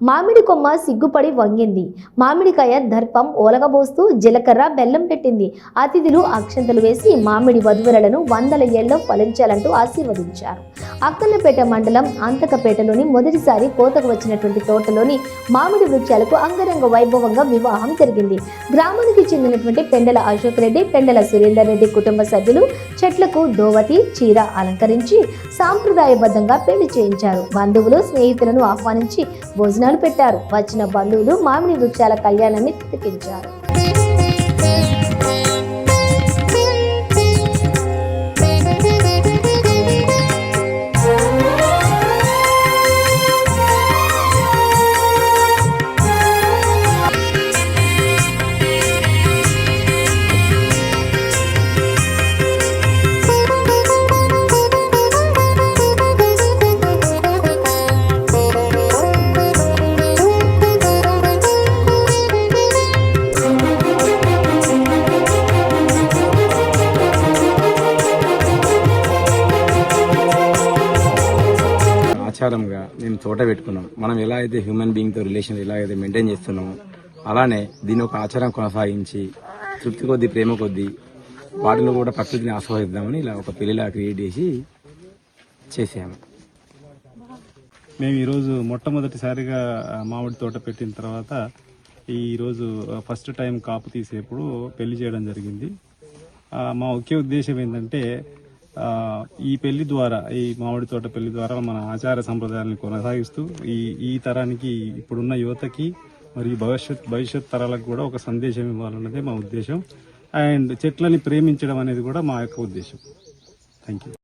మామిడి కొమ్మ సిగ్గుపడి వంగింది. మామిడికాయ దర్పం ఓలగబోస్తూ జీలకర్ర బెల్లం పెట్టింది. అతిథులు అక్షంతలు వేసి మామిడి వధువరులను 100 ఏళ్లు ఫలించాలంటూ ఆశీర్వదించారు. అక్కన్నపేట మండలం అంతకపేటలోని మొదటిసారి కోతకు వచ్చినటువంటి తోటలోని మామిడి వృక్షాలకు అంగరంగ వైభవంగా వివాహం జరిగింది. గ్రామానికి చెందినటువంటి పెండల అశోక్ రెడ్డి, పెండల సురేందర్ రెడ్డి కుటుంబ సభ్యులు చెట్లకు దోవతి చీర అలంకరించి సాంప్రదాయబద్ధంగా పెళ్లి చేయించారు. బంధువులు స్నేహితులను ఆహ్వానించి భోజనాలు పెట్టారు. వచ్చిన బంధువులు మామిడి వృక్షాల కళ్యాణాన్ని తిలకించారు. ఆచారంగా మేము తోట పెట్టుకున్నాం. మనం ఎలా అయితే హ్యూమన్ బీయింగ్తో రిలేషన్ ఎలా అయితే మెయింటైన్ చేస్తున్నామో అలానే దీని ఒక ఆచారం కొనసాగించి తృప్తి కొద్దీ ప్రేమ కొద్దీ వాటిలో కూడా ప్రకృతిని ఆస్వాదిద్దామని ఇలా ఒక పెళ్లిలా క్రియేట్ చేసాము. మేము ఈరోజు మొట్టమొదటిసారిగా మామిడి తోట పెట్టిన తర్వాత ఈరోజు ఫస్ట్ టైం కాపు తీసేప్పుడు పెళ్లి చేయడం జరిగింది. మా ముఖ్య ఉద్దేశం ఏంటంటే ఈ పెళ్లి ద్వారా, ఈ మామిడి తోట పెళ్లి ద్వారా మన ఆచార సంప్రదాయాలను కొనసాగిస్తూ ఈ తరానికి, ఇప్పుడున్న యువతకి మరియు భవిష్యత్ తరాలకు కూడా ఒక సందేశం ఇవ్వాలన్నదే మా ఉద్దేశం. అండ్ చెట్లని ప్రేమించడం అనేది కూడా మా యొక్క ఉద్దేశం. Thank you.